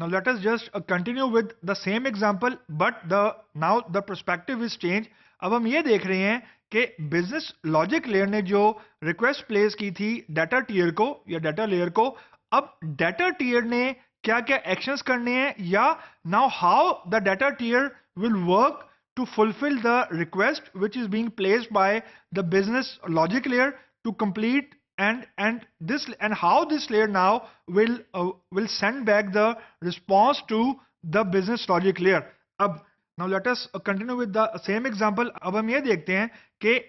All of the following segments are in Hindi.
Now let us just continue with the same example, but now the perspective is change. अब हम ये देख रहे हैं कि बिजनेस लॉजिक लेयर ने जो रिक्वेस्ट प्लेस की थी डाटा टीयर को या डाटा लेयर को, अब डाटा टीयर ने क्या क्या एक्शंस करने हैं, या now how the data tier will work to fulfill the request which is being placed by the business logic layer to complete, and how this layer now will send back the response to the business logic layer. अब now let us continue with the same example. अब हम ये देखते हैं कि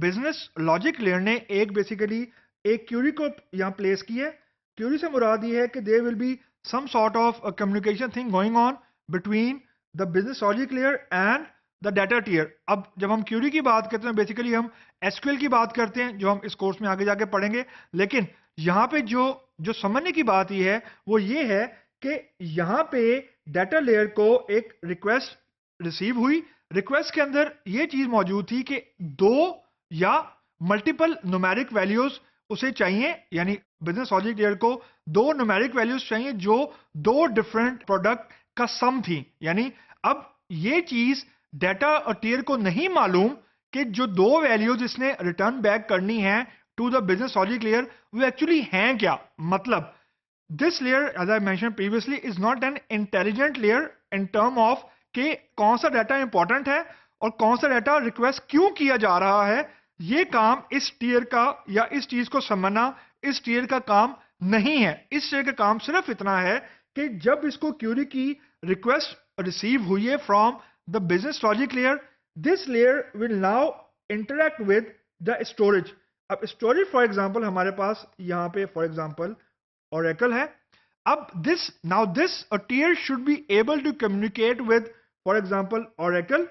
business logic layer ने एक बेसिकली एक क्यूरी को यहाँ प्लेस की है. क्यूरी से मुराद ये है कि there will be some sort of a communication thing going on between the business logic layer and the data tier. अब जब हम क्यूरी की बात करते हैं बेसिकली हम एसक्यूएल की बात करते हैं, जो हम इस कोर्स में आगे जाके पढ़ेंगे. लेकिन यहाँ पे जो समझने की बात ये है वो ये है कि यहाँ पे डाटा लेयर को एक रिक्वेस्ट रिसीव हुई. रिक्वेस्ट के अंदर ये चीज मौजूद थी कि दो या मल्टीपल न्यूमेरिक वैल्यूज उसे चाहिए, यानी बिजनेस लॉजिक लेयर को दो न्यूमेरिक वैल्यूज चाहिए जो दो डिफरेंट प्रोडक्ट का सम थी. यानी अब ये चीज डाटा टीयर को नहीं मालूम कि जो दो वैल्यूज इसने रिटर्न बैक करनी है to the business logic layer वो एक्चुअली हैं क्या. मतलब this layer as I mention previously is not an intelligent layer in term of कि कौन सा डाटा इंपॉर्टेंट है और कौन सा डाटा रिक्वेस्ट क्यों किया जा रहा है. ये काम इस टीयर का या इस चीज को समझना इस टीयर का काम नहीं है. इस टीयर का काम सिर्फ इतना है कि जब इसको क्यूरी की रिक्वेस्ट रिसीव हुई है from the business logic layer, this layer will now interact with the storage. अब storage for example हमारे पास यहाँ पे for example Oracle है. अब this a tier should be able to communicate with for example Oracle.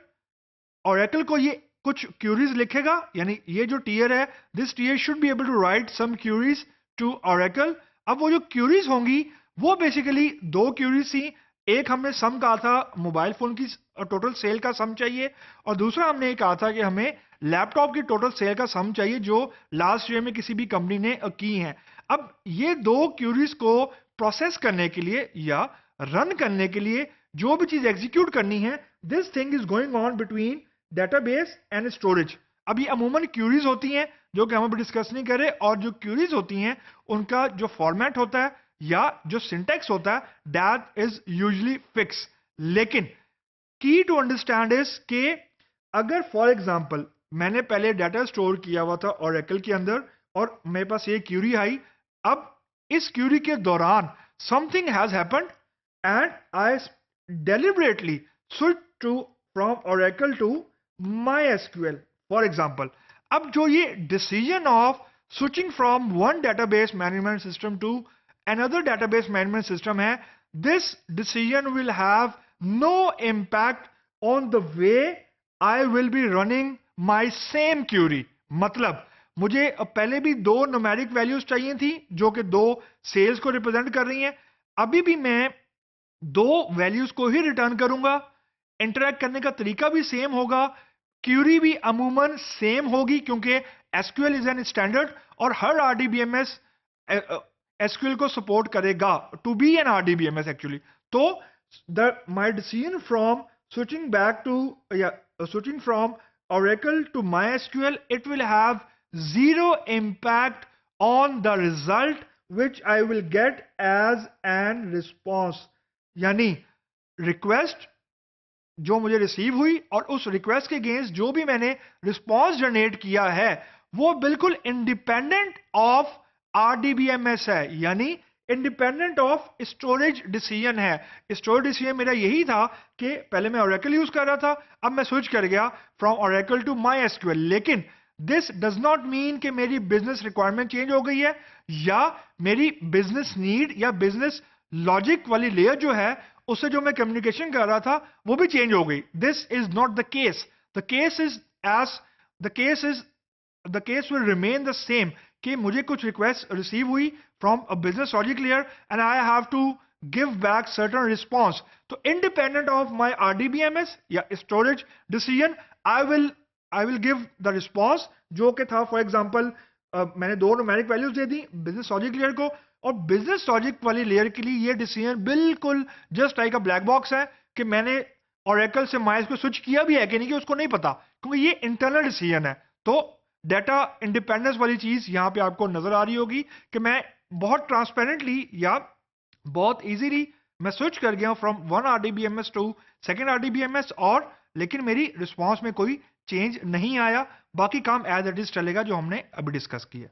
Oracle को ये कुछ queries लिखेगा, यानी ये जो tier है this tier should be able to write some queries to Oracle. अब वो जो queries होंगी वो basically दो queries थी. एक हमने सम कहा था मोबाइल फोन की टोटल सेल का सम चाहिए, और दूसरा हमने ये कहा था कि हमें लैपटॉप की टोटल सेल का सम चाहिए जो लास्ट ईयर में किसी भी कंपनी ने की है. अब ये दो क्यूरीज को प्रोसेस करने के लिए या रन करने के लिए जो भी चीज एग्जीक्यूट करनी है, this thing is going on between database and storage. अब ये अमूमन क्यूरीज होती हैं जो कि हम अभी डिस्कस नहीं कर रहे, और जो क्यूरीज होती हैं उनका जो फॉर्मेट होता है या जो सिंटेक्स होता है दैट इज यूजुअली फिक्स. लेकिन की टू अंडरस्टैंड इज कि अगर फॉर एग्जांपल मैंने पहले डाटा स्टोर किया हुआ था ओरेकल के अंदर और मेरे पास ये क्यूरी आई, अब इस क्यूरी के दौरान something has happened and I deliberately switch to from Oracle to MySQL for example. अब जो ये decision of switching from one database management system to another database management system है, this decision will have no impact on the way I will be running my same query. मतलब मुझे पहले भी दो न्यूमेरिक वैल्यूज चाहिए थी जो कि दो सेल्स को रिप्रेजेंट कर रही हैं, अभी भी मैं दो वैल्यूज को ही रिटर्न करूंगा. इंटरैक्ट करने का तरीका भी सेम होगा, क्यूरी भी अमूमन सेम होगी क्योंकि एसक्यूएल इज एन स्टैंडर्ड और हर आरडीबीएमएस एसक्यूएल को सपोर्ट करेगा to be an RDBMS actually. तो my decision from switching back to switching from Oracle to MySQL, it will have zero impact on the result which I will get as an response. यानी रिक्वेस्ट जो मुझे रिसीव हुई और उस रिक्वेस्ट के अगेंस्ट जो भी मैंने रिस्पॉन्स जनरेट किया है वो बिल्कुल इंडिपेंडेंट ऑफ आरडीबीएमएस है, यानी इंडिपेंडेंट ऑफ स्टोरेज डिसीजन है. स्टोरेज डिसीजन मेरा यही था कि पहले मैं ओरेकल यूज कर रहा था, अब मैं स्विच कर गया फ्रॉम ओरेकल टू MySQL. लेकिन दिस डज नॉट मीन कि मेरी बिजनेस रिक्वायरमेंट चेंज हो गई है या मेरी बिजनेस नीड या बिजनेस लॉजिक वाली लेयर जो है उससे जो मैं कम्युनिकेशन कर रहा था वो भी चेंज हो गई. This is not the case. The case will remain the same कि मुझे कुछ रिक्वेस्ट रिसीव हुई from a business logic layer and I have to give back certain response. तो इंडिपेंडेंट ऑफ माई आरडीबीएमएस या storage decision I will give the response जो कि था. फॉर एग्जाम्पल मैंने दो न्यूमेरिक वैल्यूज दे दी बिजनेस लॉजिक लेयर को और बिजनेस लॉजिक वाली लेयर के लिए ये डिसीजन बिल्कुल जस्ट लाइक अ ब्लैक बॉक्स है कि मैंने ऑरेकल से माइस को स्विच किया भी है कि नहीं कि उसको नहीं पता, क्योंकि ये इंटरनल डिसीजन है। तो डाटा इंडिपेंडेंस वाली चीज यहां पे आपको नजर आ रही होगी कि मैं बहुत ट्रांसपेरेंटली या बहुत इजीली मैं स्विच कर गया हूं from one RDBMS to second RDBMS, और लेकिन मेरी रिस्पॉन्स में कोई चेंज नहीं आया, बाकी काम एज इट इज चलेगा जो हमने अभी डिस्कस किया।